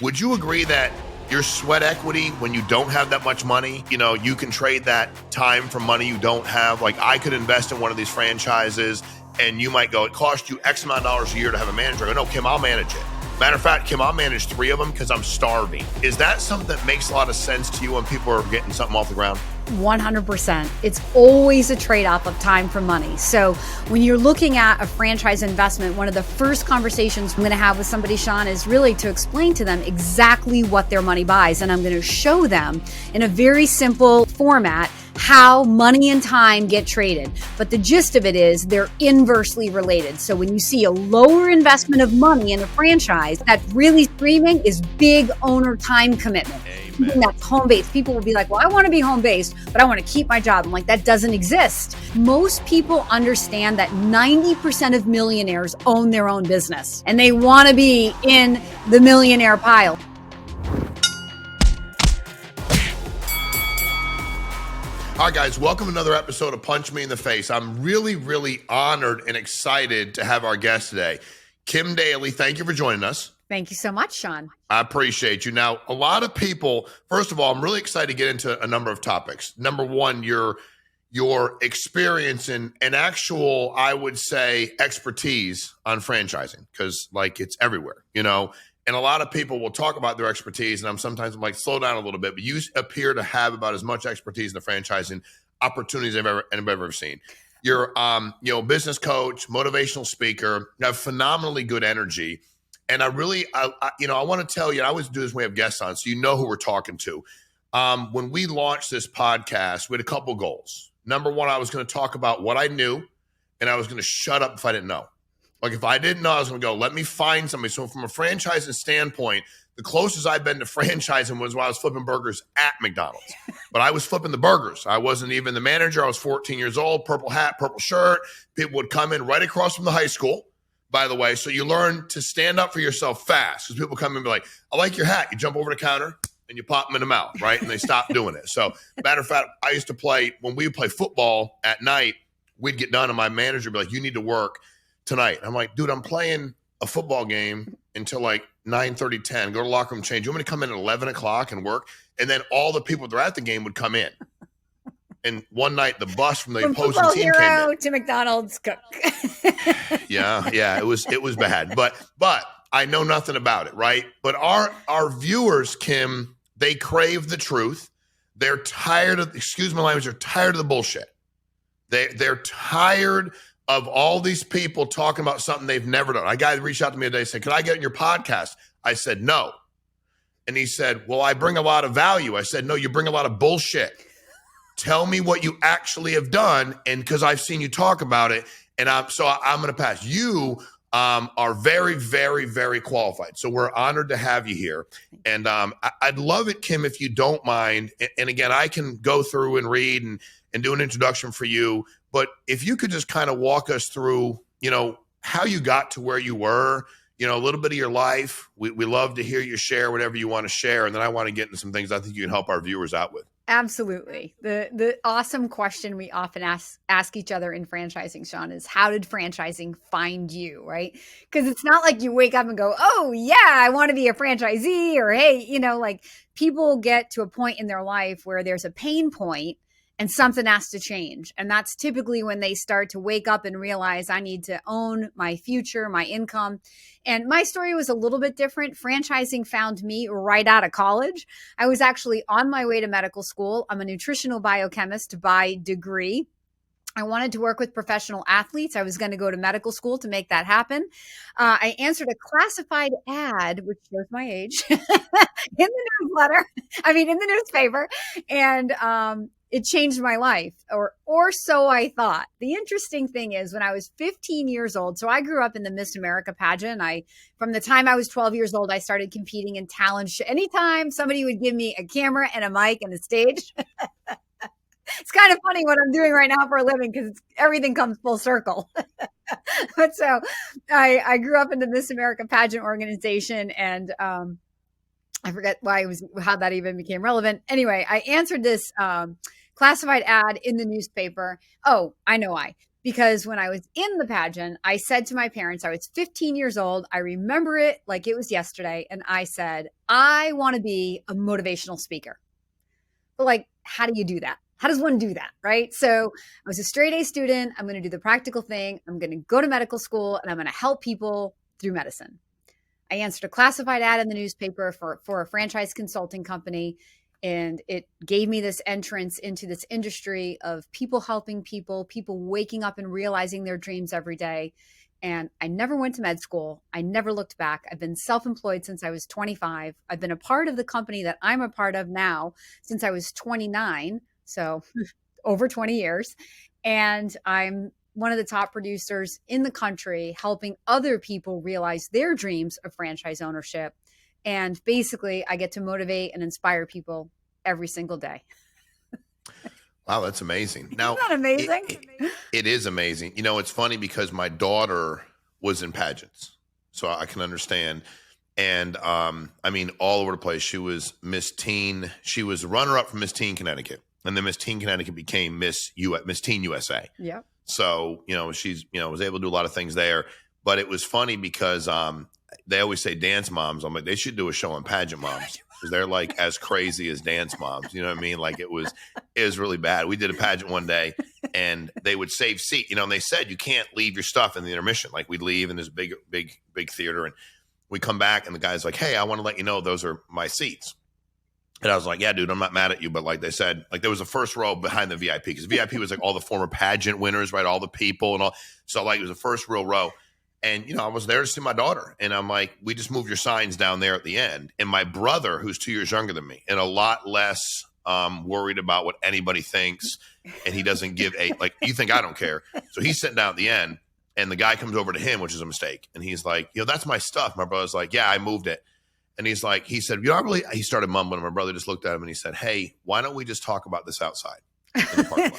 Would you agree that your sweat equity, when you don't have that much money, you can trade that time for money you don't have? Like, I could invest in one of these franchises and you might go, it costs you X amount of dollars a year to have a manager. I go, no, Kim, I'll manage it. Matter of fact, Kim, I'll manage 3 of them because I'm starving. Is that something that makes a lot of sense to you when people are getting something off the ground? 100%. It's always a trade-off of time for money. So when you're looking at a franchise investment, one of the first conversations I'm going to have with somebody, Shawn, is really to explain to them exactly what their money buys. And I'm going to show them in a very simple format how money and time get traded. But the gist of it is they're inversely related. So when you see a lower investment of money in a franchise, that's really screaming is big owner time commitment. And that's home-based. People will be like, well, I want to be home-based, but I want to keep my job. I'm like, that doesn't exist. Most people understand that 90% of millionaires own their own business and they want to be in the millionaire pile. All right, guys, welcome to another episode of Punch Me in the Face. I'm really, really honored and excited to have our guest today, Kim Daly. Thank you for joining us. Thank you so much, Shawn. I appreciate you. Now, a lot of people, first of all, I'm really excited to get into a number of topics. Number one, your experience and actual, I would say, expertise on franchising, because like it's everywhere, and a lot of people will talk about their expertise, and I'm like, slow down a little bit, but you appear to have about as much expertise in the franchising opportunities I've ever seen. You're, business coach, motivational speaker, you have phenomenally good energy. And I want to tell you, I always do this when we have guests on, so you know who we're talking to. When we launched this podcast, we had a couple goals. Number one, I was going to talk about what I knew, and I was going to shut up if I didn't know. Like, if I didn't know, I was going to go, let me find somebody. So from a franchising standpoint, the closest I've been to franchising was when I was flipping burgers at McDonald's. But I was flipping the burgers. I wasn't even the manager. I was 14 years old, purple hat, purple shirt. People would come in right across from the high school, by the way. So you learn to stand up for yourself fast, because people come in and be like, I like your hat. You jump over the counter and you pop them in the mouth, right? And they stop doing it. So matter of fact, I used to play, when we would play football at night, we'd get done and my manager would be like, you need to work tonight. I'm like, dude, I'm playing a football game until like 9:30, 10. Go to the locker room, change. You want me to come in at 11 o'clock and work? And then all the people that are at the game would come in. And one night, the bus from the opposing team came in. To McDonald's cook. Yeah, it was bad. But I know nothing about it, right? But our viewers, Kim, they crave the truth. They're tired of, excuse my language, they're tired of the bullshit. They're tired of all these people talking about something they've never done. A guy reached out to me today and said, can I get in your podcast? I said, no. And he said, well, I bring a lot of value. I said, no, you bring a lot of bullshit. Tell me what you actually have done. And because I've seen you talk about it, and I'm going to pass. You are very, very, very qualified. So we're honored to have you here. And I'd love it, Kim, if you don't mind. And again, I can go through and read and do an introduction for you. But if you could just kind of walk us through, how you got to where you were, a little bit of your life. We love to hear you share whatever you want to share. And then I want to get into some things I think you can help our viewers out with. Absolutely. The awesome question we often ask each other in franchising, Shawn, is how did franchising find you, right? Because it's not like you wake up and go, oh yeah, I want to be a franchisee, or hey, like people get to a point in their life where there's a pain point and something has to change. And that's typically when they start to wake up and realize I need to own my future, my income. And my story was a little bit different. Franchising found me right out of college. I was actually on my way to medical school. I'm a nutritional biochemist by degree. I wanted to work with professional athletes. I was going to go to medical school to make that happen. I answered a classified ad, which shows my age, in the newspaper. And it changed my life, or so I thought. The interesting thing is when I was 15 years old, so I grew up in the Miss America pageant. From the time I was 12 years old, I started competing in talent. Anytime somebody would give me a camera and a mic and a stage, it's kind of funny what I'm doing right now for a living because everything comes full circle. But so I grew up in the Miss America pageant organization, and I forget how that even became relevant. Anyway, I answered this classified ad in the newspaper. Oh, I know why. Because when I was in the pageant, I said to my parents, I was 15 years old. I remember it like it was yesterday. And I said, I want to be a motivational speaker. But like, how do you do that? How does one do that? Right. So I was a straight A student. I'm going to do the practical thing. I'm going to go to medical school and I'm going to help people through medicine. I answered a classified ad in the newspaper for a franchise consulting company. And it gave me this entrance into this industry of people helping people waking up and realizing their dreams every day. And I never went to med school. I never looked back. I've been self-employed since I was 25. I've been a part of the company that I'm a part of now since I was 29. So over 20 years. And I'm one of the top producers in the country, helping other people realize their dreams of franchise ownership. And basically, I get to motivate and inspire people every single day. Wow, that's amazing. Now, isn't that amazing? It is amazing. You know, it's funny because my daughter was in pageants, so I can understand. And I mean, all over the place. She was Miss Teen. She was runner-up for Miss Teen Connecticut, and then Miss Teen Connecticut became Miss Teen USA. Yep. So she's was able to do a lot of things there. But it was funny because they always say dance moms. I'm like, they should do a show on pageant moms because they're like as crazy as dance moms. You know what I mean? Like it was really bad. We did a pageant one day and they would save seat, and they said you can't leave your stuff in the intermission. Like we'd leave in this big theater and we come back and the guy's like, hey, I want to let you know those are my seats. And I was like, yeah, dude, I'm not mad at you. But like they said, like there was a first row behind the VIP because VIP was like all the former pageant winners, right? All the people and all. So like it was the first real row. And, I was there to see my daughter. And I'm like, we just moved your signs down there at the end. And my brother, who's 2 years younger than me and a lot less worried about what anybody thinks. And he doesn't give you think I don't care. So he's sitting down at the end and the guy comes over to him, which is a mistake. And he's like, that's my stuff. My brother's like, yeah, I moved it. And he said, he started mumbling. My brother just looked at him and he said, hey, why don't we just talk about this outside?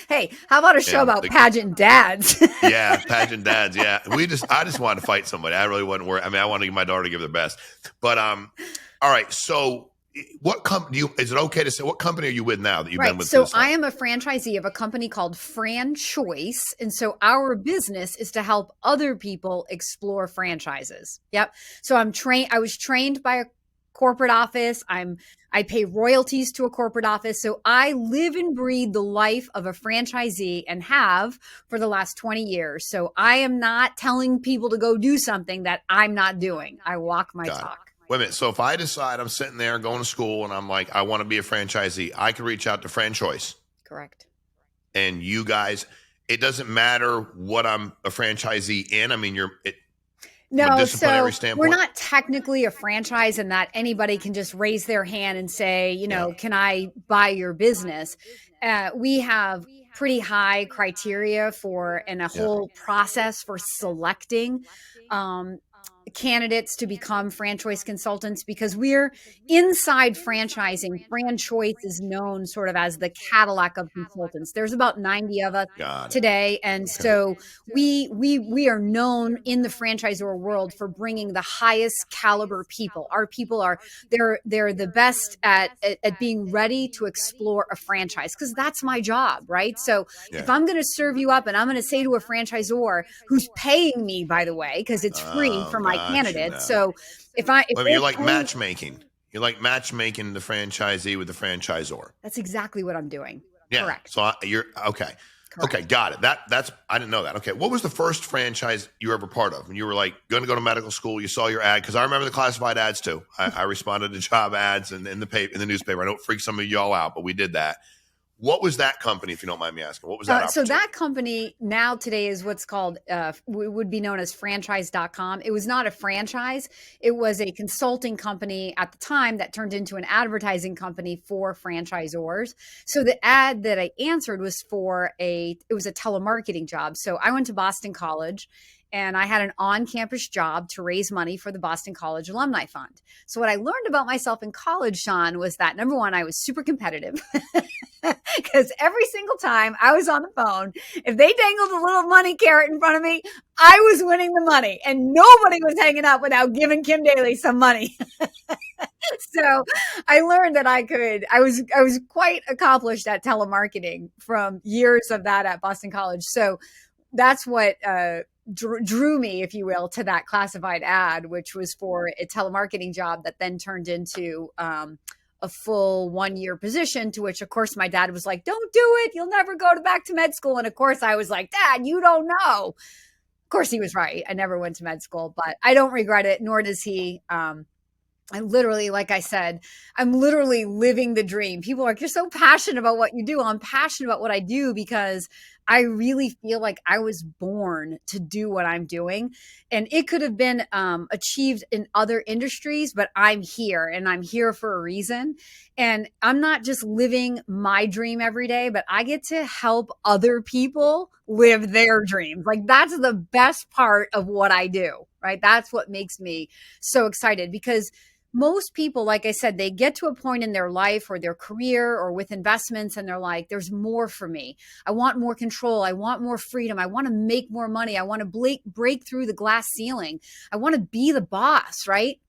Hey, how about a show about pageant dads? Yeah, pageant dads. Yeah, I just wanted to fight somebody. I really wasn't worried. I mean, I wanted to give my daughter to give their best. But all right. So, what company? Is it okay to say what company are you with now that you've been with? So I am a franchisee of a company called FranChoice, and so our business is to help other people explore franchises. Yep. So I was trained by a corporate office. I pay royalties to a corporate office. So I live and breathe the life of a franchisee and have for the last 20 years. So I am not telling people to go do something that I'm not doing. I walk my talk. Wait a minute. So if I decide I'm sitting there going to school and I'm like, I want to be a franchisee, I can reach out to FranChoice. Correct. And you guys, it doesn't matter what I'm a franchisee in. I mean, no, so we're not technically a franchise in that anybody can just raise their hand and say, can I buy your business? We have pretty high criteria and a whole process for selecting candidates to become franchise consultants because we're inside franchising. FranChoice is known sort of as the Cadillac of consultants. There's about 90 of us today. And so we are known in the franchisor world for bringing the highest caliber people. Our people they're the best at being ready to explore a franchise because that's my job, right? So if I'm going to serve you up and I'm going to say to a franchisor who's paying me, by the way, because it's free for my candidates. So if you're like matchmaking. You're like matchmaking the franchisee with the franchisor. That's exactly what I'm doing. Yeah. Correct. So you're okay. Correct. Okay, got it. That's I didn't know that. Okay, what was the first franchise you were ever part of? When you were like going to go to medical school, you saw your ad because I remember the classified ads too. I responded to job ads in the newspaper. I know it freaked some of y'all out, but we did that. What was that company, if you don't mind me asking? What was that? So that company now today is what's called, would be known as franchise.com. It was not a franchise. It was a consulting company at the time that turned into an advertising company for franchisors. So the ad that I answered was it was a telemarketing job. So I went to Boston College and I had an on-campus job to raise money for the Boston College Alumni Fund. So what I learned about myself in college, Shawn, was that number one, I was super competitive because every single time I was on the phone, if they dangled a little money carrot in front of me, I was winning the money and nobody was hanging up without giving Kim Daly some money. So I learned that I was quite accomplished at telemarketing from years of that at Boston College. So that's what drew me, if you will, to that classified ad, which was for a telemarketing job that then turned into a full 1-year position, to which, of course, my dad was like, don't do it. You'll never go back to med school. And of course, I was like, Dad, you don't know. Of course, he was right. I never went to med school, but I don't regret it, nor does he. I literally, like I said, I'm literally living the dream. People are like, you're so passionate about what you do. I'm passionate about what I do because I really feel like I was born to do what I'm doing. And it could have been achieved in other industries, but I'm here and I'm here for a reason. And I'm not just living my dream every day, but I get to help other people live their dreams. Like, that's the best part of what I do, right? That's what makes me so excited, because most people, like I said, they get to a point in their life or their career or with investments, and they're like, there's more for me. I want more control. I want more freedom. I want to make more money. I want to break through the glass ceiling. I want to be the boss, right?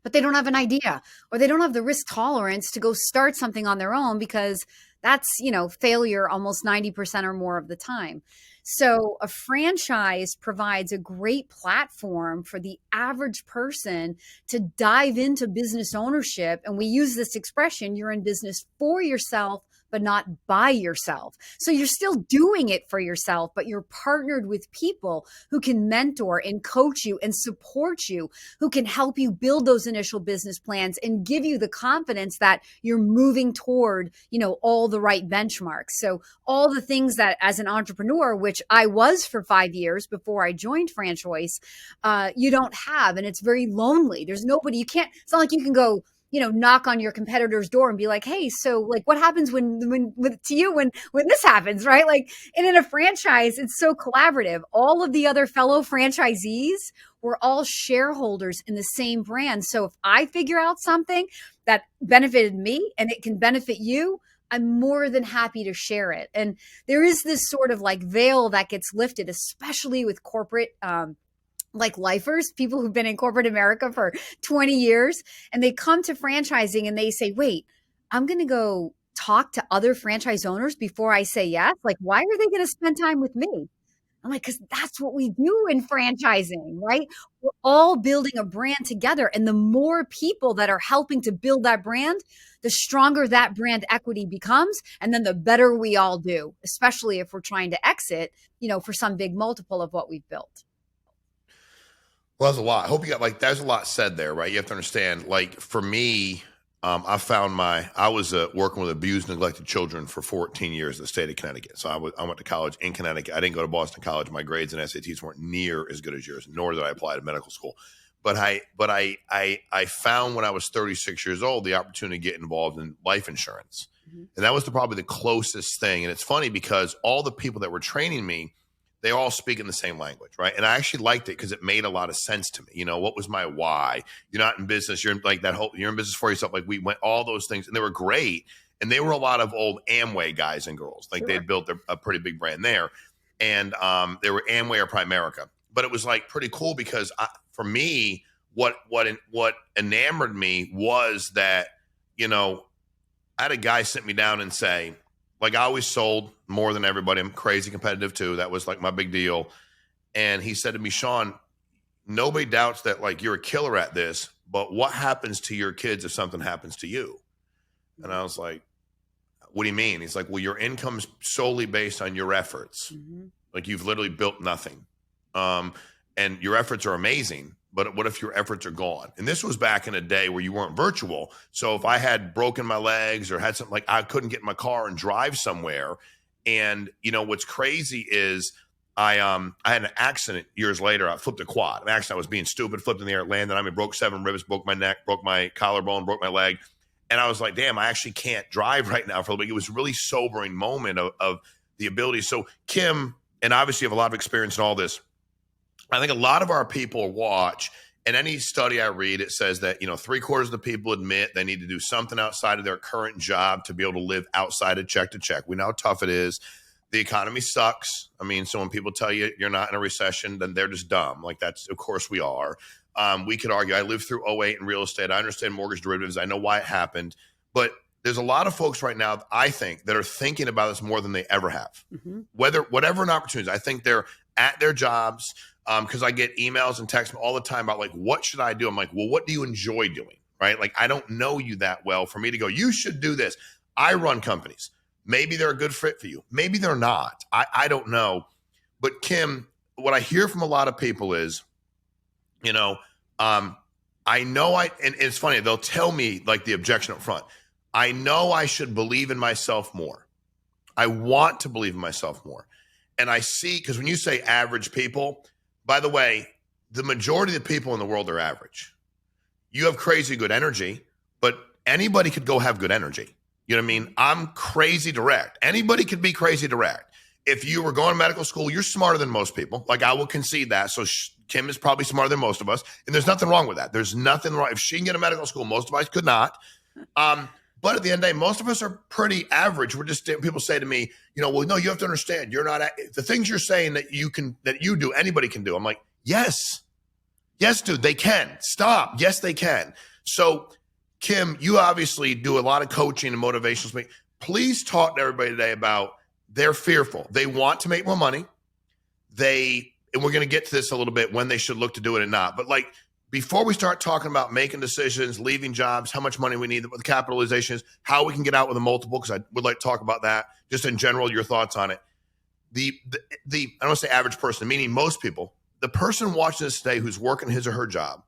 But they don't have an idea, or they don't have the risk tolerance to go start something on their own, because that's, failure almost 90% or more of the time. So a franchise provides a great platform for the average person to dive into business ownership. And we use this expression, you're in business for yourself, but not by yourself. So you're still doing it for yourself, but you're partnered with people who can mentor and coach you and support you, who can help you build those initial business plans and give you the confidence that you're moving toward, all the right benchmarks. So all the things that, as an entrepreneur, which I was for 5 years before I joined FranChoice, you don't have. And it's very lonely. There's nobody, it's not like you can go, knock on your competitor's door and be like, hey, so like, what happens when this happens, right? Like, and in a franchise, it's so collaborative. All of the other fellow franchisees were all shareholders in the same brand. So if I figure out something that benefited me and it can benefit you, I'm more than happy to share it. And there is this sort of like veil that gets lifted, especially with corporate, like lifers, people who've been in corporate America for 20 years, and they come to franchising and they say, wait, I'm going to go talk to other franchise owners before I say yes. Like, why are they going to spend time with me? I'm like, because that's what we do in franchising, right? We're all building a brand together. And the more people that are helping to build that brand, the stronger that brand equity becomes. And then the better we all do, especially if we're trying to exit, for some big multiple of what we've built. Well, that's a lot. I hope you got there's a lot said there, right? You have to understand, for me, I was working with abused, neglected children for 14 years in the state of Connecticut. So I went to college in Connecticut. I didn't go to Boston College. My grades and SATs weren't near as good as yours, nor did I apply to medical school. But I found when I was 36 years old, the opportunity to get involved in life insurance. Mm-hmm. And that was probably the closest thing. And it's funny because all the people that were training me, they all speak in the same language, right? And I actually liked it because it made a lot of sense to me. What was my why? You're not in business. You're like that whole, you're in business for yourself. Like we went all those things, and they were great. And they were a lot of old Amway guys and girls. Like they'd built a pretty big brand there. And they were Amway or Primerica. But it was like pretty cool because for me, what enamored me was that, I had a guy sit me down and say, like, I always sold more than everybody. I'm crazy competitive too. That was like my big deal. And he said to me, Shawn, nobody doubts that like you're a killer at this, but what happens to your kids if something happens to you? And I was like, what do you mean? He's like, well, your income's solely based on your efforts. Mm-hmm. Like you've literally built nothing. And your efforts are amazing, but what if your efforts are gone? And this was back in a day where you weren't virtual. So if I had broken my legs or had something, like I couldn't get in my car and drive somewhere. And what's crazy is I had an accident years later. I flipped a quad. I was being stupid, flipped in the air, landed on me, broke 7 ribs, broke my neck, broke my collarbone, broke my leg. And I was like, damn, I actually can't drive right now for a little bit. It was a really sobering moment of the ability. So Kim, and obviously you have a lot of experience in all this. I think a lot of our people watch, and any study I read, it says that, 3/4 of the people admit they need to do something outside of their current job to be able to live outside of check to check. We know how tough it is. The economy sucks. So when people tell you you're not in a recession, then they're just dumb. Like that's, of course we are. We could argue, I lived through 2008 in real estate. I understand mortgage derivatives. I know why it happened, but there's a lot of folks right now, I think, that are thinking about this more than they ever have. Mm-hmm. Whatever an opportunity is, I think they're at their jobs, because I get emails and texts all the time about like, what should I do? I'm like, well, what do you enjoy doing? Right? Like, I don't know you that well for me to go, you should do this. I run companies. Maybe they're a good fit for you. Maybe they're not. I don't know. But Kim, what I hear from a lot of people is, you know, I know and it's funny, they'll tell me like the objection up front. I know I should believe in myself more. I want to believe in myself more. And I see, because when you say average people, by the way, the majority of the people in the world are average. You have crazy good energy, but anybody could go have good energy. You know what I mean? I'm crazy direct. Anybody could be crazy direct. If you were going to medical school, you're smarter than most people. Like, I will concede that. So Kim is probably smarter than most of us. And there's nothing wrong with that. There's nothing wrong. If she can get a medical school, most of us could not. But at the end of the day, most of us are pretty average. We're just, people say to me, you know, well, no, you have to understand, you're not, the things you're saying that you do, anybody can do. I'm like, yes, dude, they can. Stop. Yes, they can. So Kim, you obviously do a lot of coaching and motivational. Please talk to everybody today about, they're fearful. They want to make more money. And we're going to get to this a little bit, when they should look to do it and not. But like, before we start talking about making decisions, leaving jobs, how much money we need, what the capitalization is, how we can get out with a multiple, because I would like to talk about that. Just in general, your thoughts on it. I don't want to say average person, meaning most people, the person watching this today who's working his or her job,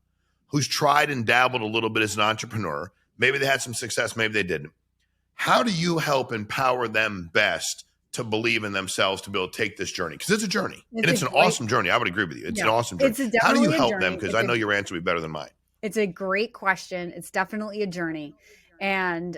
who's tried and dabbled a little bit as an entrepreneur, maybe they had some success, maybe they didn't. How do you help empower them best to believe in themselves to be able to take this journey? Because it's a journey, and it's an awesome journey. I would agree with you. It's an awesome journey. How do you help them? Because I know your answer will be better than mine. It's a great question. It's definitely a journey. And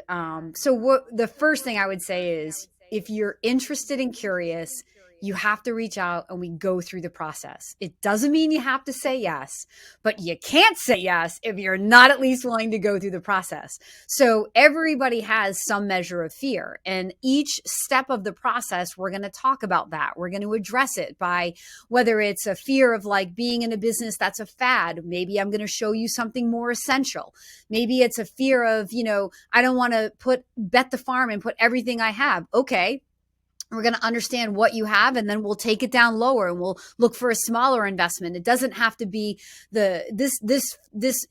so the first thing I would say is, if you're interested and curious, you have to reach out and we go through the process. It doesn't mean you have to say yes, but you can't say yes if you're not at least willing to go through the process. So everybody has some measure of fear, and each step of the process, we're going to talk about that. We're going to address it by whether it's a fear of like being in a business that's a fad. Maybe I'm going to show you something more essential. Maybe it's a fear of, you know, I don't want to bet the farm and put everything I have. Okay. We're going to understand what you have, and then we'll take it down lower and we'll look for a smaller investment. It doesn't have to be this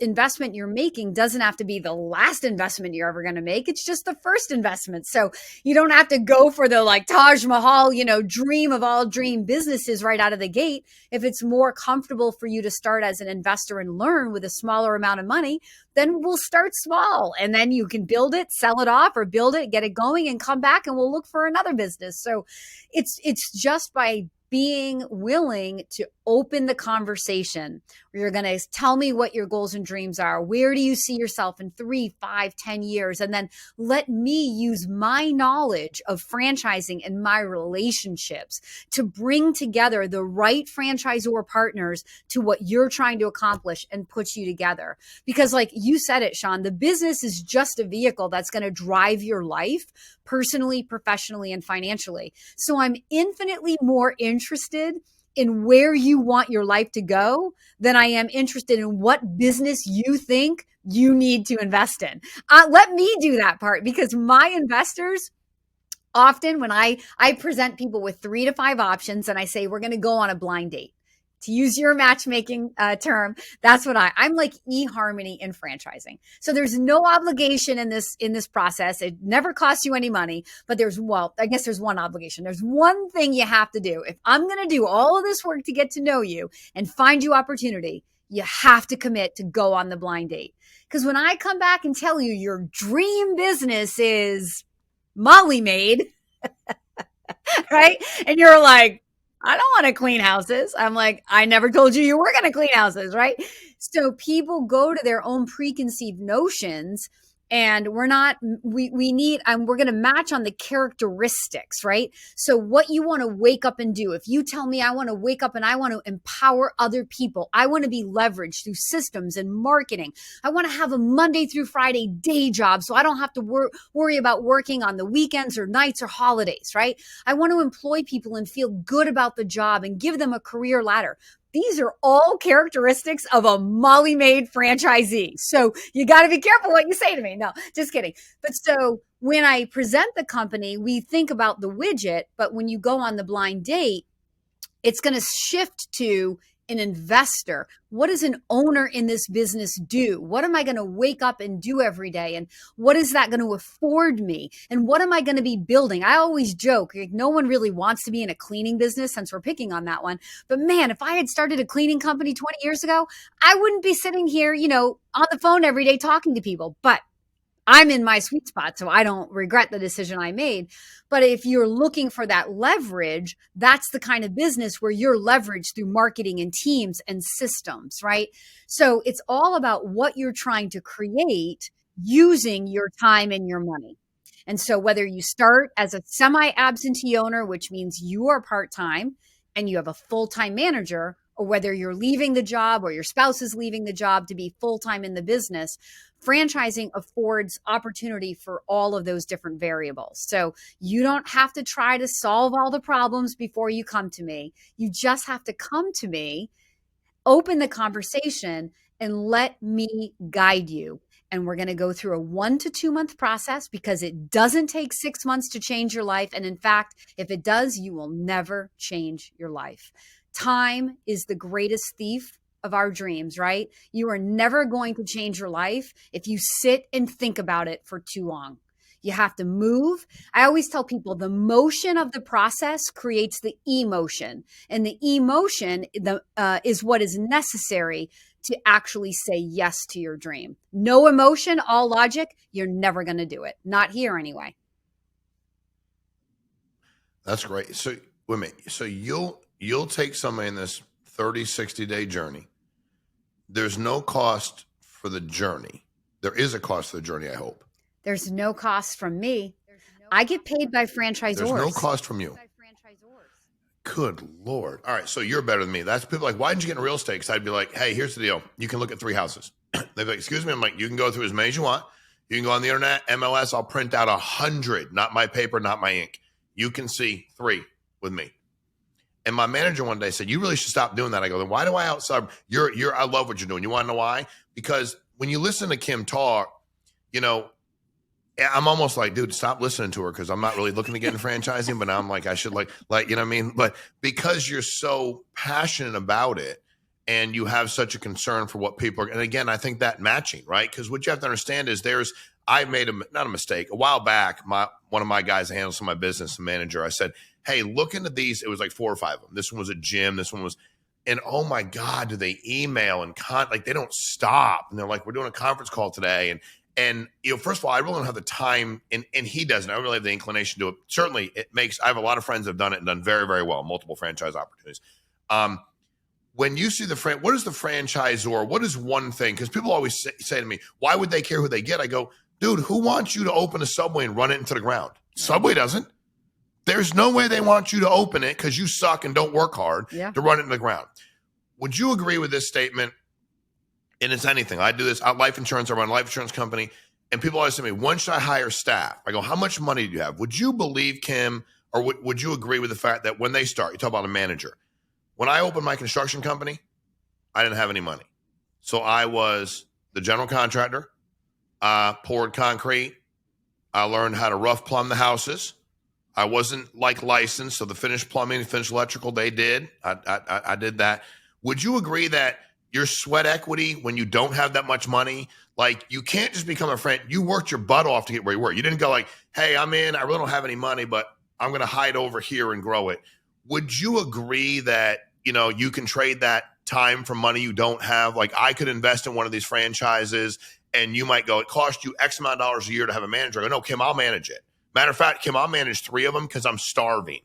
investment you're making doesn't have to be the last investment you're ever going to make. It's just the first investment. So you don't have to go for the like Taj Mahal, you know, dream of all dream businesses right out of the gate. If it's more comfortable for you to start as an investor and learn with a smaller amount of money, then we'll start small, and then you can build it, sell it off, or build it, get it going, and come back and we'll look for another business. So it's just by being willing to open the conversation where you're going to tell me what your goals and dreams are. Where do you see yourself in 3, 5, 10 years? And then let me use my knowledge of franchising and my relationships to bring together the right franchisor partners to what you're trying to accomplish and put you together. Because like you said it, Shawn, the business is just a vehicle that's going to drive your life personally, professionally, and financially. So I'm infinitely more interested in where you want your life to go than I am interested in what business you think you need to invest in. Let me do that part, because my investors, often when I present people with 3 to 5 options and I say, we're going to go on a blind date. To use your matchmaking term, that's what I'm like eHarmony in franchising. So there's no obligation in this process. It never costs you any money, but I guess there's one obligation. There's one thing you have to do. If I'm going to do all of this work to get to know you and find you opportunity, you have to commit to go on the blind date. Because when I come back and tell you your dream business is Molly Maid, right? And you're like, I don't want to clean houses. I'm like, I never told you were going to clean houses, right? So people go to their own preconceived notions, and we're going to match on the characteristics, right? So what you want to wake up and do, if you tell me I want to wake up and I want to empower other people, I want to be leveraged through systems and marketing. I want to have a Monday through Friday day job so I don't have to worry about working on the weekends or nights or holidays, right? I want to employ people and feel good about the job and give them a career ladder. these are all characteristics of a Molly-made franchisee. So you got to be careful what you say to me. No, just kidding. But so when I present the company, we think about the widget, but when you go on the blind date, it's going to shift to an investor. What does an owner in this business do? What am I going to wake up and do every day? And what is that going to afford me? And what am I going to be building? I always joke, like, no one really wants to be in a cleaning business, since we're picking on that one. But man, if I had started a cleaning company 20 years ago, I wouldn't be sitting here, on the phone every day talking to people. But I'm in my sweet spot, so I don't regret the decision I made. But if you're looking for that leverage, that's the kind of business where you're leveraged through marketing and teams and systems, right? So it's all about what you're trying to create using your time and your money. And so whether you start as a semi-absentee owner, which means you are part-time and you have a full-time manager, or whether you're leaving the job or your spouse is leaving the job to be full-time in the business, franchising affords opportunity for all of those different variables. So you don't have to try to solve all the problems before you come to me. You just have to come to me, open the conversation, and let me guide you. And we're going to go through a 1 to 2 month process, because it doesn't take 6 months to change your life. And in fact, if it does, you will never change your life. Time is the greatest thief of our dreams, right? You are never going to change your life if you sit and think about it for too long. You have to move. I always tell people the motion of the process creates the emotion, and the emotion is what is necessary to actually say yes to your dream. No emotion, all logic, you're never going to do it. Not here anyway. That's great. So wait a minute. So you'll take somebody in this 30, 60-day journey. There's no cost for the journey. There is a cost for the journey, I hope. There's no cost from me. I get paid by franchisors. There's no cost from you. Good Lord. All right. So you're better than me. That's people like, why didn't you get in real estate? Because I'd be like, hey, here's the deal. You can look at 3 houses. They'd be like, excuse me. I'm like, you can go through as many as you want. You can go on the internet, MLS. I'll print out 100, not my paper, not my ink. You can see 3 with me. And my manager one day said, you really should stop doing that. I go, then why do I outside? I love what you're doing. You want to know why? Because when you listen to Kim talk, I'm almost like, dude, stop listening to her, because I'm not really looking to get in franchising, but now I'm like, I should like, you know what I mean? But because you're so passionate about it and you have such a concern for what people are, and again, I think that matching, right? Because what you have to understand is I made not a mistake. A while back, one of my guys that handles my business, the manager, I said, hey, look into these. It was like 4 or 5 of them. This one was a gym. This one was, and oh my God, do they email and like they don't stop. And they're like, we're doing a conference call today. And first of all, I really don't have the time, and he doesn't. I don't really have the inclination to do it. Certainly, I have a lot of friends that have done it and done very, very well, multiple franchise opportunities. When you see what is the franchisor? What is one thing? Because people always say to me, why would they care who they get? I go, dude, who wants you to open a Subway and run it into the ground? Subway doesn't. There's no way they want you to open it because you suck and don't work hard to run it into the ground. Would you agree with this statement? And it's anything. I do this. Life insurance. I run a life insurance company. And people always say to me, when should I hire staff? I go, how much money do you have? Would you believe, Kim, or would you agree with the fact that when they start, you talk about a manager. When I opened my construction company, I didn't have any money. So I was the general contractor, poured concrete. I learned how to rough plumb the houses. I wasn't like licensed. So the finished plumbing, finished electrical, they did. I did that. Would you agree that your sweat equity, when you don't have that much money, like you can't just become a friend. You worked your butt off to get where you were. You didn't go like, hey, I'm in. I really don't have any money, but I'm going to hide over here and grow it. Would you agree that, you can trade that time for money you don't have? Like I could invest in one of these franchises and you might go, it cost you X amount of dollars a year to have a manager. I go, no, Kim, I'll manage it. Matter of fact, Kim, I'll manage 3 of them because I'm starving.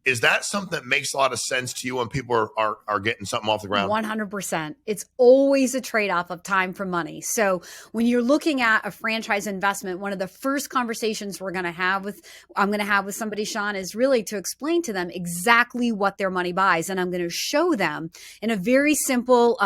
Is that something that makes a lot of sense to you when people are getting something off the ground? 100%. It's always a trade-off of time for money. So when you're looking at a franchise investment, one of the first conversations I'm going to have with somebody, Shawn, is really to explain to them exactly what their money buys. And I'm going to show them in a very simple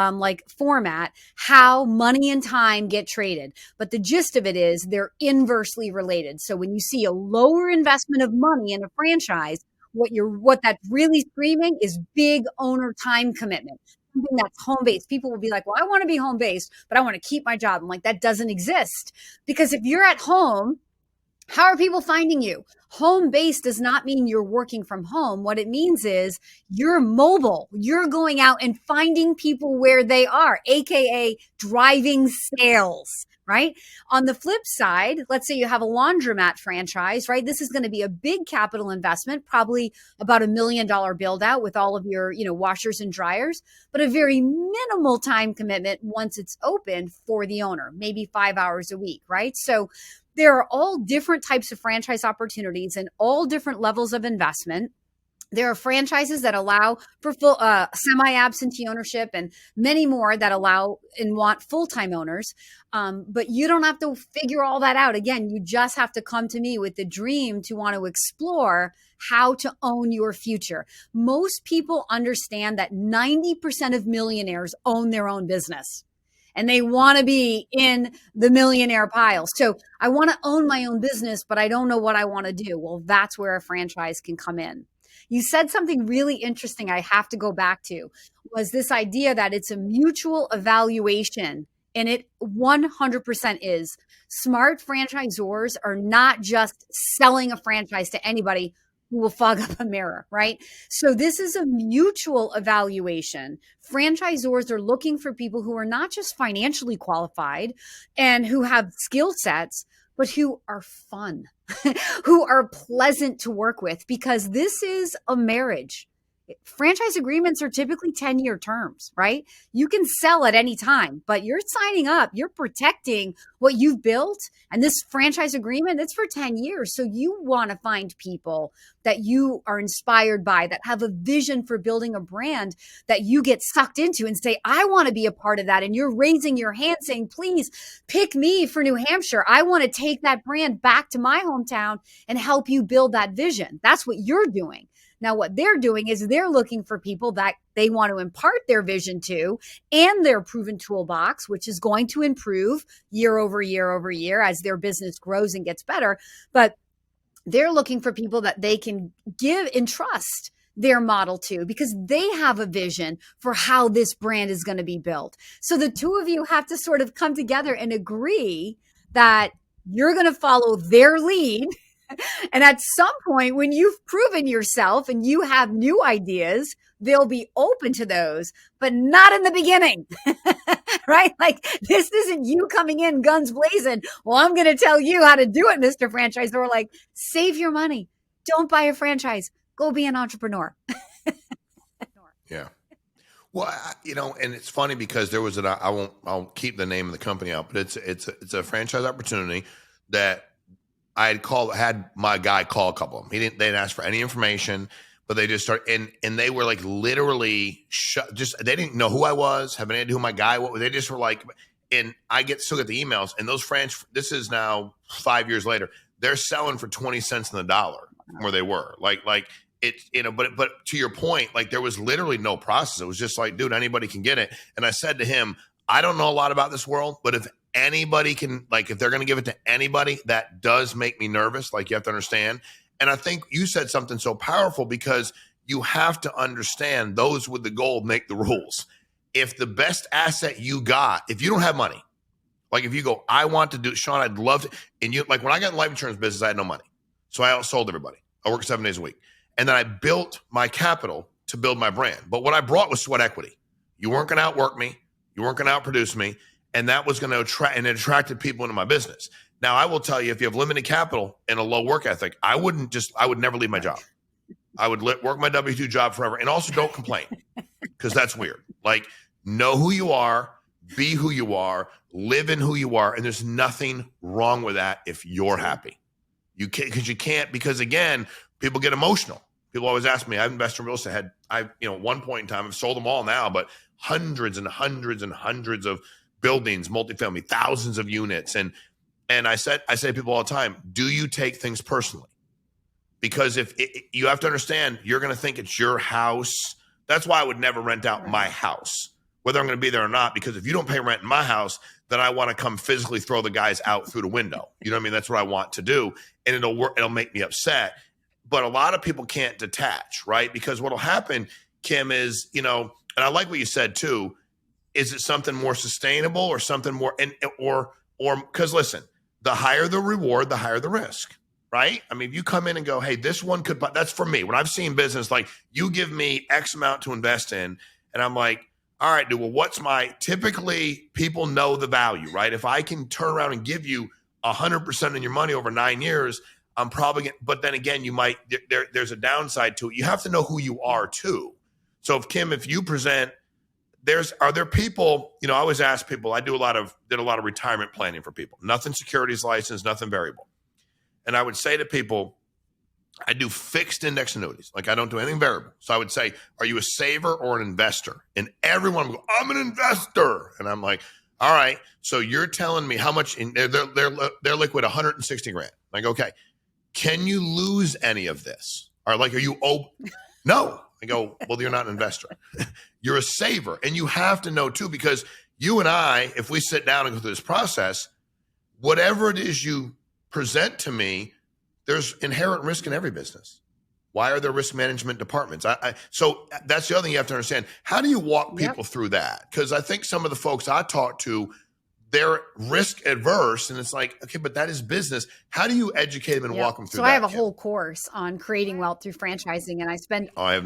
format how money and time get traded. But the gist of it is they're inversely related. So when you see a lower investment of money in a franchise, what that's really screaming is big owner time commitment. something that's home-based. People will be like, well, I want to be home-based, but I want to keep my job. I'm like, that doesn't exist. Because if you're at home, how are people finding you? Home based does not mean you're working from home. What it means is you're mobile. You're going out and finding people where they are, AKA driving sales, right? On the flip side, let's say you have a laundromat franchise, right? This is going to be a big capital investment, probably about $1 million build out with all of your, washers and dryers, but a very minimal time commitment once it's open for the owner, maybe 5 hours a week, right? So there are all different types of franchise opportunities and all different levels of investment. There are franchises that allow for full semi-absentee ownership and many more that allow and want full-time owners. But you don't have to figure all that out. Again, you just have to come to me with the dream to want to explore how to own your future. Most people understand that 90% of millionaires own their own business. And they want to be in the millionaire pile. So I want to own my own business, but I don't know what I want to do. Well, that's where a franchise can come in. You said something really interesting I have to go back to, was this idea that it's a mutual evaluation. And it 100% is. Smart franchisors are not just selling a franchise to anybody who will fog up a mirror, right? So this is a mutual evaluation. Franchisors are looking for people who are not just financially qualified and who have skill sets, but who are fun, who are pleasant to work with, because this is a marriage. Franchise agreements are typically 10-year terms, right? You can sell at any time, but you're signing up, you're protecting what you've built. And this franchise agreement, it's for 10 years. So you want to find people that you are inspired by, that have a vision for building a brand that you get sucked into and say, I want to be a part of that. And you're raising your hand saying, please pick me for New Hampshire. I want to take that brand back to my hometown and help you build that vision. That's what you're doing. Now, what they're doing is they're looking for people that they want to impart their vision to and their proven toolbox, which is going to improve year over year over year as their business grows and gets better. But they're looking for people that they can give and trust their model to, because they have a vision for how this brand is going to be built. So the two of you have to sort of come together and agree that you're going to follow their lead. And at some point, when you've proven yourself and you have new ideas, they'll be open to those, but not in the beginning, right? Like, this isn't you coming in guns blazing. Well, I'm going to tell you how to do it, Mr. Franchisor. Like, save your money. Don't buy a franchise. Go be an entrepreneur. Yeah. Well, and it's funny because there was I'll keep the name of the company out, but it's a franchise opportunity that I had my guy call a couple of them. They didn't ask for any information, but they just started, and they were like literally they didn't know who I was, have any idea who my guy was. They just were like, and I still get the emails, and those this is now 5 years later, they're selling for 20 cents on the dollar where they were. Like it, but to your point, like there was literally no process. It was just like, dude, anybody can get it. And I said to him, I don't know a lot about this world, but if anybody can, like, if they're going to give it to anybody, that does make me nervous. Like, you have to understand. And I think you said something so powerful, because you have to understand those with the gold make the rules. If the best asset you got, if you don't have money, like if you go, I want to do, Shawn, I'd love to. And you, like when I got in the life insurance business, I had no money. So I outsold everybody. I worked 7 days a week. And then I built my capital to build my brand. But what I brought was sweat equity. You weren't going to outwork me. You weren't going to outproduce me. And that was going to attract, and it attracted people into my business. Now, I will tell you, if you have limited capital and a low work ethic, I would never leave my job. I would work my W-2 job forever. And also don't complain, because that's weird. Like, know who you are, be who you are, live in who you are. And there's nothing wrong with that if you're happy. You can't, because again, people get emotional. People always ask me, I've invested in real estate. At one point in time, I've sold them all now, but hundreds and hundreds and hundreds of buildings, multifamily, thousands of units. And I say to people all the time, do you take things personally? Because you have to understand, you're going to think it's your house. That's why I would never rent out my house, whether I'm going to be there or not, because if you don't pay rent in my house, then I want to come physically throw the guys out through the window. You know what I mean? That's what I want to do. And it'll work. It'll make me upset. But a lot of people can't detach, right? Because what'll happen, Kim, is, And I like what you said too. Is it something more sustainable or something more, or because listen, the higher the reward, the higher the risk, right? I mean, if you come in and go, hey, this one could, that's for me. When I've seen business, like you give me X amount to invest in, and I'm like, all right, dude, well, what's typically people know the value, right? If I can turn around and give you 100% of your money over 9 years, I'm probably, but then again, there's a downside to it. You have to know who you are too. So if you present, are there people, I always ask people, did a lot of retirement planning for people, nothing securities license, nothing variable. And I would say to people, I do fixed index annuities. Like I don't do anything variable. So I would say, are you a saver or an investor? And everyone would go, I'm an investor. And I'm like, all right. So you're telling me how much they're liquid 160 grand. Like, okay, can you lose any of this? Or like, are you, no. I go, well, you're not an investor. You're a saver. And you have to know too, because you and I, if we sit down and go through this process, whatever it is you present to me, there's inherent risk in every business. Why are there risk management departments? So that's the other thing you have to understand. How do you walk people through that? Because I think some of the folks I talk to, they're risk adverse, and it's like, okay, but that is business. How do you educate them and walk them through that? So I have a whole course on creating wealth through franchising, and I spend a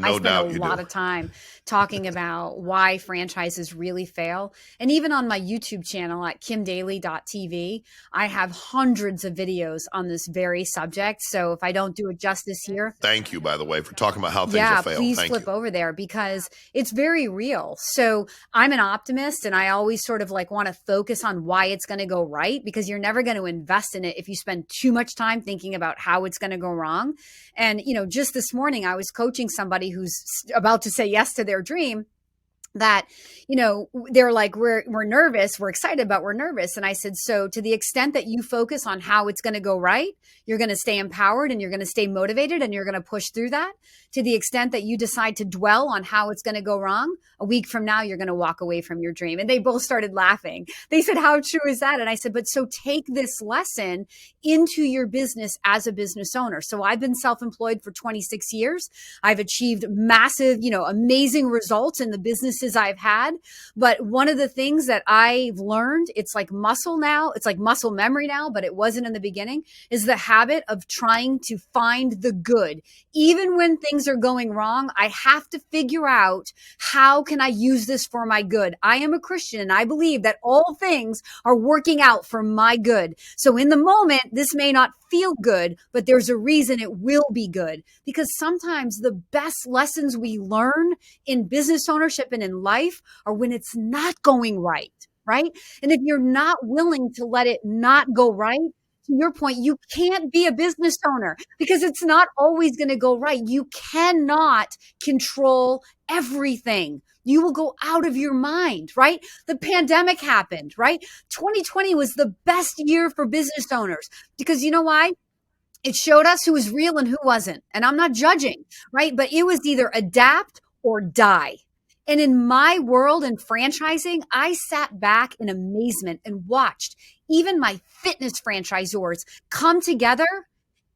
lot of time talking about why franchises really fail. And even on my YouTube channel at kimdaly.tv, I have hundreds of videos on this very subject. So if I don't do it justice here, thank you, by the way, for talking about how things will fail. Please flip over there because it's very real. So I'm an optimist, and I always sort of like want to focus on why it's going to go right, because you're never going to invest in it if you spend too much time thinking about how it's going to go wrong. And, just this morning I was coaching somebody who's about to say yes to their dream, that, they're like, we're nervous, we're excited, but we're nervous. And I said, so to the extent that you focus on how it's going to go right, you're going to stay empowered and you're going to stay motivated and you're going to push through that. To the extent that you decide to dwell on how it's going to go wrong, a week from now, you're going to walk away from your dream. And they both started laughing. They said, how true is that? And I said, but so take this lesson into your business as a business owner. So I've been self-employed for 26 years. I've achieved massive, amazing results in the businesses I've had. But one of the things that I've learned, it's like muscle now, it's like muscle memory now, but it wasn't in the beginning, is the habit of trying to find the good. Even when things are going wrong, I have to figure out, how can I use this for my good? I am a Christian and I believe that all things are working out for my good. So in the moment, this may not feel good, but there's a reason it will be good, because sometimes the best lessons we learn in business ownership and in life are when it's not going right, right? And if you're not willing to let it not go right, to your point, you can't be a business owner because it's not always going to go right. You cannot control everything. You will go out of your mind, right? The pandemic happened, right? 2020 was the best year for business owners because you know why? It showed us who was real and who wasn't. And I'm not judging, right? But it was either adapt or die. And in my world in franchising, I sat back in amazement and watched even my fitness franchisors come together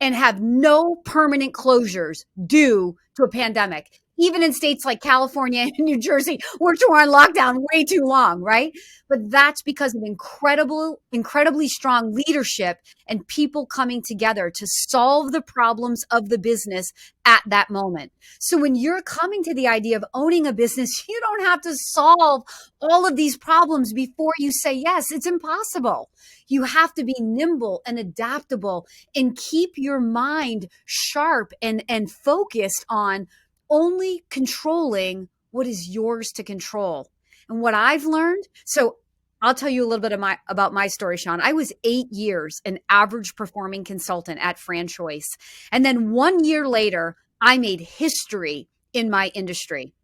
and have no permanent closures due to a pandemic. Even in states like California and New Jersey, which were on lockdown way too long, right? But that's because of incredibly strong leadership and people coming together to solve the problems of the business at that moment. So when you're coming to the idea of owning a business, you don't have to solve all of these problems before you say yes. It's impossible. You have to be nimble and adaptable and keep your mind sharp and focused on only controlling what is yours to control. And what I've learned, so I'll tell you a little bit about my story, Shawn. I was 8 years an average performing consultant at FranChoice. And then 1 year later, I made history in my industry.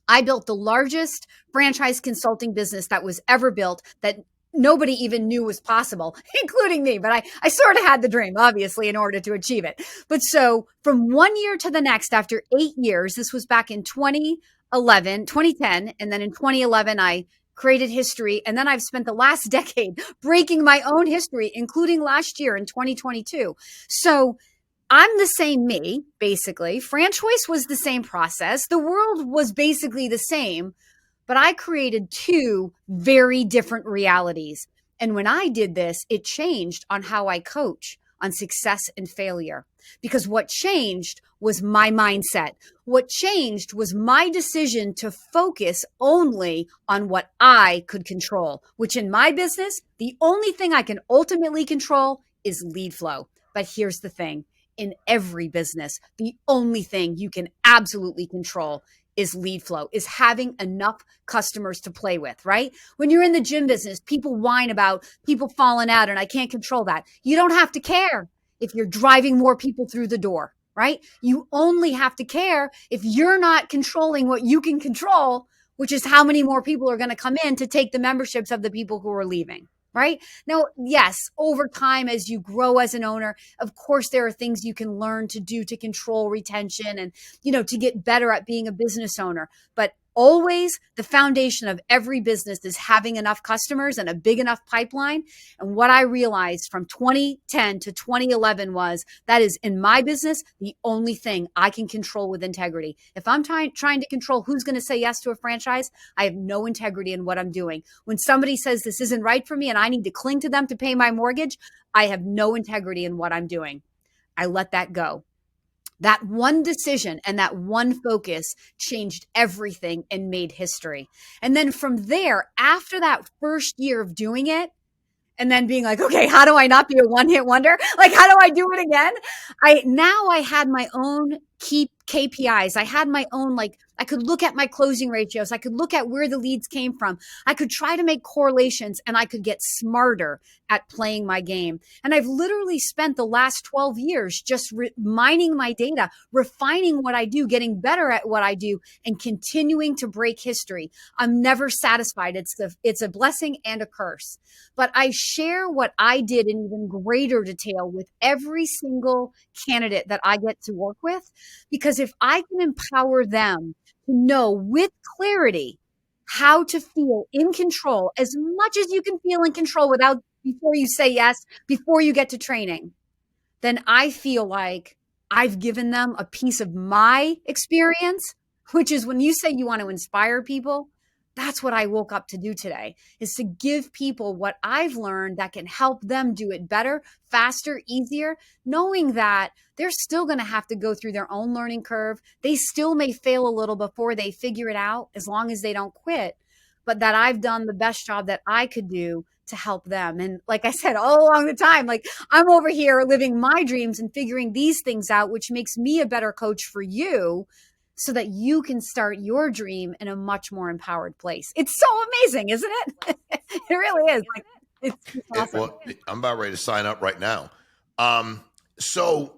I built the largest franchise consulting business that was ever built, that nobody even knew was possible, including me. But I sort of had the dream, obviously, in order to achieve it. But so from 1 year to the next, after 8 years, this was back in 2010. And then in 2011, I created history. And then I've spent the last decade breaking my own history, including last year in 2022. So I'm the same me, basically. FranChoice was the same process. The world was basically the same. but I created two very different realities. And when I did this, it changed on how I coach on success and failure. Because what changed was my mindset. What changed was my decision to focus only on what I could control, which in my business, the only thing I can ultimately control is lead flow. But here's the thing. In every business, the only thing you can absolutely control is lead flow, is having enough customers to play with, right? When you're in the gym business, people whine about people falling out and I can't control that. You don't have to care if you're driving more people through the door, right? You only have to care if you're not controlling what you can control, which is how many more people are going to come in to take the memberships of the people who are leaving. Right? Now, yes, over time, as you grow as an owner, of course, there are things you can learn to do to control retention and, to get better at being a business owner. But always the foundation of every business is having enough customers and a big enough pipeline. And what I realized from 2010 to 2011 was that is in my business, the only thing I can control with integrity. If I'm trying to control who's going to say yes to a franchise, I have no integrity in what I'm doing. When somebody says this isn't right for me and I need to cling to them to pay my mortgage, I have no integrity in what I'm doing. I let that go. That one decision and that one focus changed everything and made history. And then from there, after that first year of doing it, and then being like, okay, how do I not be a one-hit wonder? Like, how do I do it again? I had my own key KPIs. I had my own, like, I could look at my closing ratios. I could look at where the leads came from. I could try to make correlations and I could get smarter at playing my game. And I've literally spent the last 12 years just mining my data, refining what I do, getting better at what I do, and continuing to break history. I'm never satisfied. It's a blessing and a curse. But I share what I did in even greater detail with every single candidate that I get to work with, because if I can empower them to know with clarity how to feel in control, as much as you can feel in control before you say yes, before you get to training, then I feel like I've given them a piece of my experience, which is when you say you want to inspire people, that's what I woke up to do today, is to give people what I've learned that can help them do it better, faster, easier, knowing that they're still going to have to go through their own learning curve. They still may fail a little before they figure it out, as long as they don't quit, but that I've done the best job that I could do to help them. And like I said, all along the time, like I'm over here living my dreams and figuring these things out, which makes me a better coach for you, so that you can start your dream in a much more empowered place. It's so amazing, isn't it? It really is. Like, it's awesome. Well, I'm about ready to sign up right now. So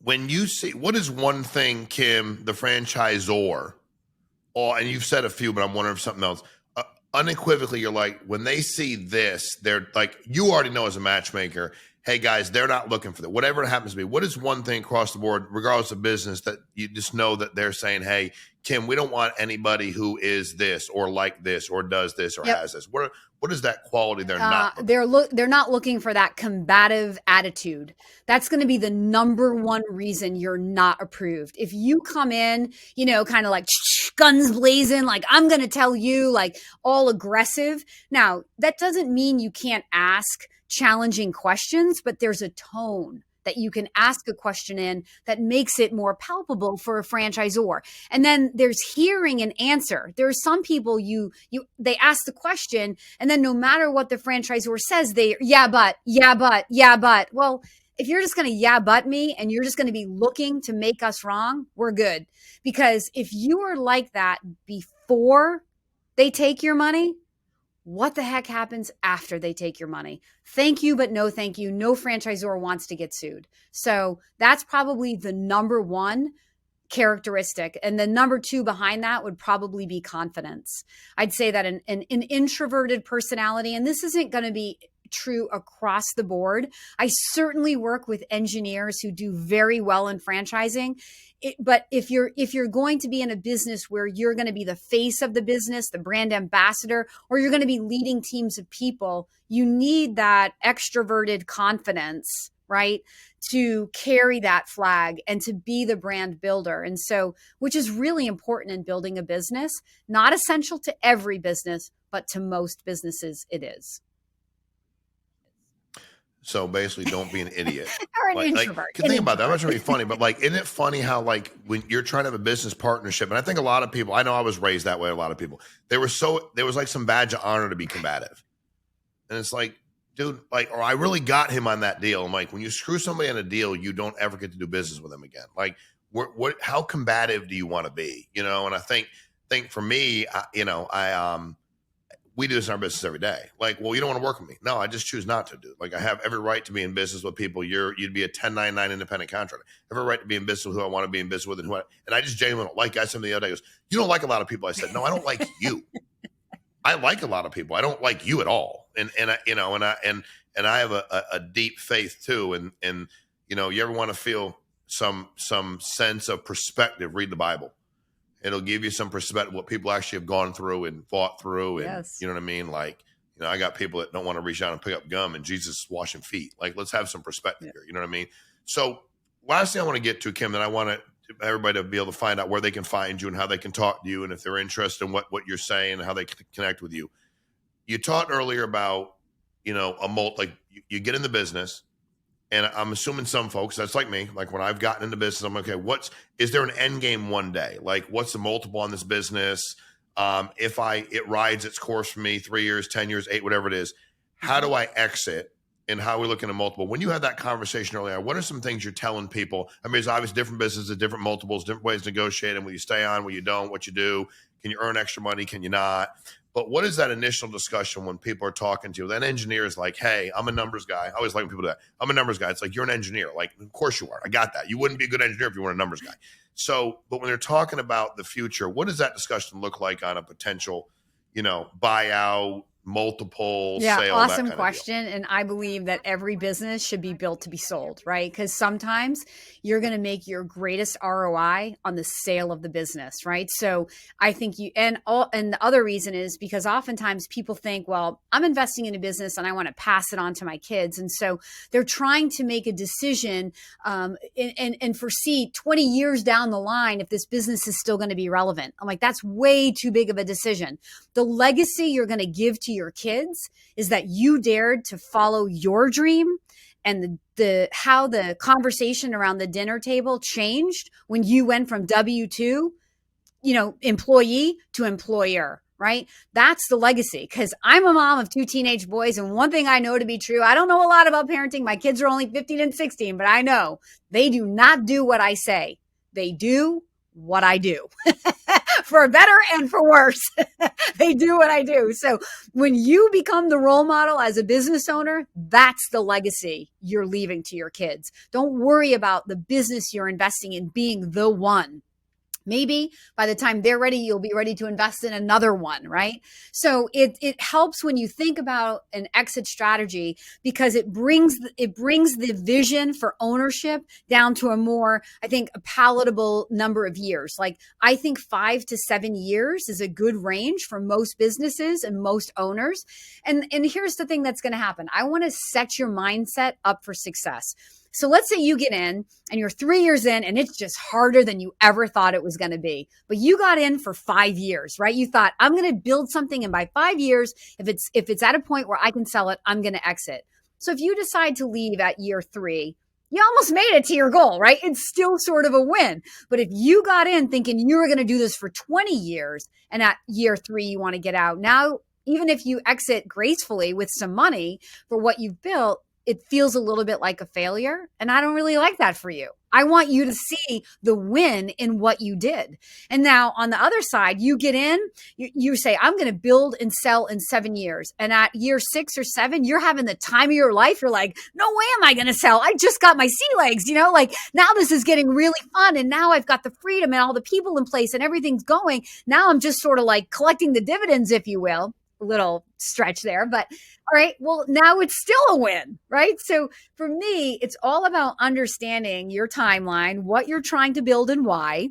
when you see, what is one thing, Kim, the franchisor, and you've said a few, but I'm wondering if something else, unequivocally, you're like, when they see this, they're like, you already know as a matchmaker, hey guys, they're not looking for that. Whatever it happens to be, what is one thing across the board, regardless of business, that you just know that they're saying, hey, Kim, we don't want anybody who is this or like this or does this or has this. What is that quality they're not? They're not looking for that combative attitude. That's going to be the number one reason you're not approved. If you come in, kind of like guns blazing, like I'm going to tell you, like all aggressive. Now, that doesn't mean you can't ask challenging questions, but there's a tone that you can ask a question in that makes it more palpable for a franchisor. And then there's hearing an answer. There are some people they ask the question, and then no matter what the franchisor says, yeah, but. Well, if you're just going to yeah, but me, and you're just going to be looking to make us wrong, we're good. Because if you are like that before they take your money, what the heck happens after they take your money? Thank you, but no thank you. No franchisor wants to get sued. So that's probably the number one characteristic. And the number two behind that would probably be confidence. I'd say that an introverted personality, and this isn't going to be true across the board. I certainly work with engineers who do very well in franchising. But if you're going to be in a business where you're going to be the face of the business, the brand ambassador, or you're going to be leading teams of people, you need that extroverted confidence, right? To carry that flag and to be the brand builder. And so, which is really important in building a business, not essential to every business, but to most businesses, it is. So basically, don't be an idiot. Or an Like, introvert. can think about that. I'm not trying to be funny, but like, isn't it funny how like when you're trying to have a business partnership, and I think a lot of people, I know I was raised that way. A lot of people, there was like some badge of honor to be combative, and it's like, dude, like, or I really got him on that deal. I'm like, when you screw somebody on a deal, you don't ever get to do business with them again. Like, how combative do you want to be? You know, and I think for me, we do this in our business every day. Like, well, you don't want to work with me. No, I just choose not to do it. Like, I have every right to be in business with people. You'd be a 1099 independent contractor. I have every right to be in business with who I want to be in business with and I just genuinely don't like. I said the other day, goes, you don't like a lot of people. I said, no, I don't like you. I like a lot of people. I don't like you at all. And I have a deep faith too. And you ever want to feel some sense of perspective, read the Bible. It'll give you some perspective what people actually have gone through and fought through. And Yes. you know what I mean? Like, I got people that don't want to reach out and pick up gum and Jesus washing feet. Like, let's have some perspective here. You know what I mean? So last thing I want to get to, Kim, that I want everybody to be able to find out where they can find you and how they can talk to you. And if they're interested in what you're saying and how they can connect with you. You talked earlier about, like you get in the business. And I'm assuming some folks, that's like me, like when I've gotten into business, I'm okay, is there an end game one day? Like, what's the multiple on this business? If it rides its course for me 3 years, 10 years, 8, whatever it is, how do I exit and how are we looking at multiple? When you had that conversation earlier, what are some things you're telling people? I mean, there's obviously different businesses, different multiples, different ways to negotiate them. Will you stay on, will you don't, what you do? Can you earn extra money? Can you not? But what is that initial discussion when people are talking to you? That engineer is like, hey, I'm a numbers guy. I always like when people do that. I'm a numbers guy. It's like, you're an engineer. Like, of course you are. I got that. You wouldn't be a good engineer if you weren't a numbers guy. So, but when they're talking about the future, what does that discussion look like on a potential, buyout, multiple sale? Awesome that question. And I believe that every business should be built to be sold, right? Because sometimes you're going to make your greatest ROI on the sale of the business, right? So I think and the other reason is because oftentimes people think, well, I'm investing in a business and I want to pass it on to my kids. And so they're trying to make a decision and foresee 20 years down the line if this business is still going to be relevant. I'm like, that's way too big of a decision. The legacy you're going to give to your kids is that you dared to follow your dream, and how the conversation around the dinner table changed when you went from W-2, employee to employer, right? That's the legacy. Because I'm a mom of 2 teenage boys, and one thing I know to be true, I don't know a lot about parenting. My kids are only 15 and 16, but I know they do not do what I say. They do what I do. For better and for worse, they do what I do. So when you become the role model as a business owner, that's the legacy you're leaving to your kids. Don't worry about the business you're investing in being the one. Maybe by the time they're ready, you'll be ready to invest in another one, right? So it helps when you think about an exit strategy because it brings the vision for ownership down to a more, I think, a palatable number of years. Like, I think 5 to 7 years is a good range for most businesses and most owners. And here's the thing that's going to happen. I want to set your mindset up for success. So let's say you get in and you're 3 years in and it's just harder than you ever thought it was going to be. But you got in for 5 years, right? You thought, I'm going to build something, and by 5 years, if it's at a point where I can sell it, I'm going to exit. So if you decide to leave at year 3, you almost made it to your goal, right? It's still sort of a win. But if you got in thinking you were going to do this for 20 years and at year 3 you want to get out, now even if you exit gracefully with some money for what you've built, it feels a little bit like a failure. And I don't really like that for you. I want you to see the win in what you did. And now on the other side, you get in, you say, I'm going to build and sell in 7 years. And at year 6 or 7, you're having the time of your life. You're like, no way am I going to sell. I just got my sea legs, like now this is getting really fun. And now I've got the freedom and all the people in place and everything's going. Now I'm just sort of like collecting the dividends, if you will. A little stretch there, but all right, well, now it's still a win, right? So for me, it's all about understanding your timeline, what you're trying to build and why.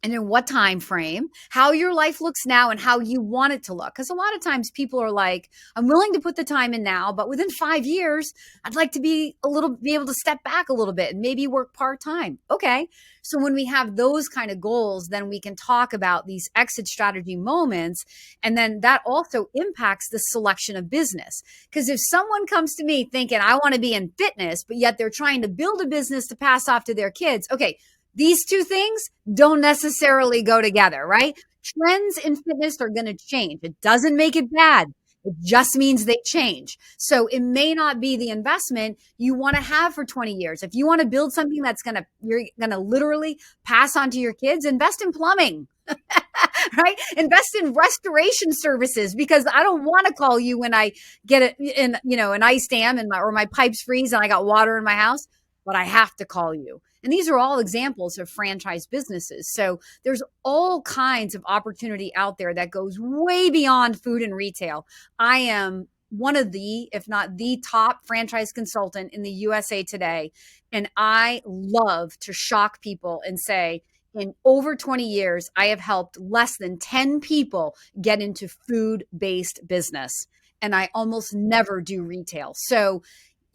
and in what time frame, how your life looks now and how you want it to look. Because a lot of times people are like, I'm willing to put the time in now, but within 5 years, I'd like to be able to step back a little bit and maybe work part-time. Okay. So when we have those kind of goals, then we can talk about these exit strategy moments. And then that also impacts the selection of business. Because if someone comes to me thinking, I want to be in fitness, but yet they're trying to build a business to pass off to their kids. Okay. These two things don't necessarily go together, right? Trends in fitness are going to change. It doesn't make it bad. It just means they change. So it may not be the investment you want to have for 20 years. If you want to build something you're going to literally pass on to your kids, invest in plumbing. Right? Invest in restoration services, because I don't want to call you when I get an ice dam or my pipes freeze and I got water in my house, but I have to call you. And these are all examples of franchise businesses. So there's all kinds of opportunity out there that goes way beyond food and retail. I am one of if not the top franchise consultant in the USA today. And I love to shock people and say, in over 20 years, I have helped less than 10 people get into food-based business. And I almost never do retail. So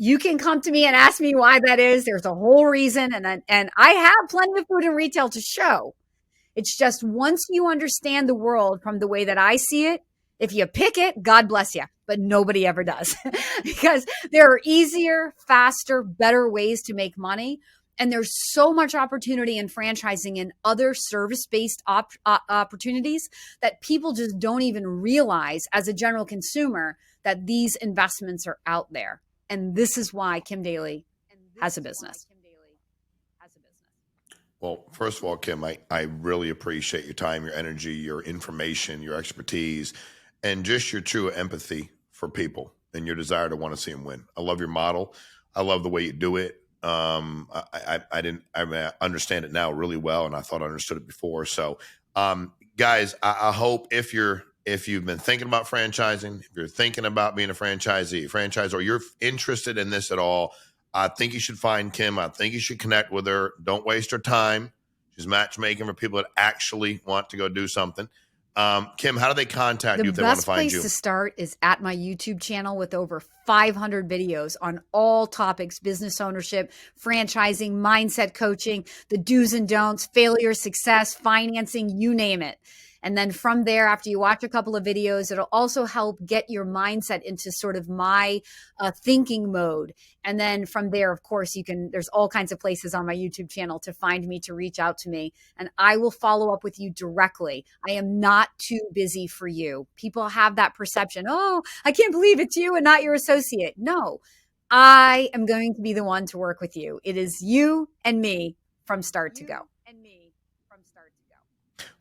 you can come to me and ask me why that is. There's a whole reason. And I have plenty of food and retail to show. It's just once you understand the world from the way that I see it, if you pick it, God bless you. But nobody ever does because there are easier, faster, better ways to make money. And there's so much opportunity in franchising and other service-based opportunities that people just don't even realize as a general consumer that these investments are out there. And this is why Kim Daly has a business. Well, first of all, Kim, I really appreciate your time, your energy, your information, your expertise, and just your true empathy for people and your desire to want to see them win. I love your model. I love the way you do it. I understand it now really well, and I thought I understood it before. So, guys, I hope if you've been thinking about franchising, if you're thinking about being a franchisor, or you're interested in this at all, I think you should find Kim. I think you should connect with her. Don't waste her time. She's matchmaking for people that actually want to go do something. Kim, how do they contact you if they want to find you? The best place to start is at my YouTube channel with over 500 videos on all topics: business ownership, franchising, mindset coaching, the do's and don'ts, failure, success, financing, you name it. And then from there, after you watch a couple of videos, it'll also help get your mindset into sort of my thinking mode. And then from there, of course, there's all kinds of places on my YouTube channel to find me, to reach out to me, and I will follow up with you directly. I am not too busy for you. People have that perception. Oh, I can't believe it's you and not your associate. No, I am going to be the one to work with you. It is you and me from start to go.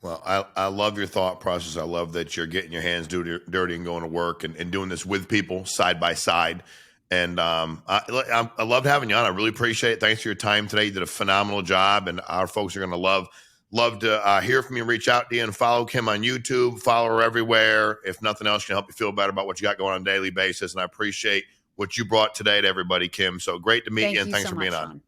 Well, I love your thought process. I love that you're getting your hands dirty and going to work and doing this with people side by side. And I loved having you on. I really appreciate it. Thanks for your time today. You did a phenomenal job, and our folks are going to love to hear from you, reach out to you, and follow Kim on YouTube. Follow her everywhere. If nothing else, can help you feel better about what you got going on a daily basis. And I appreciate what you brought today to everybody, Kim. So great to meet you, and thanks for being on.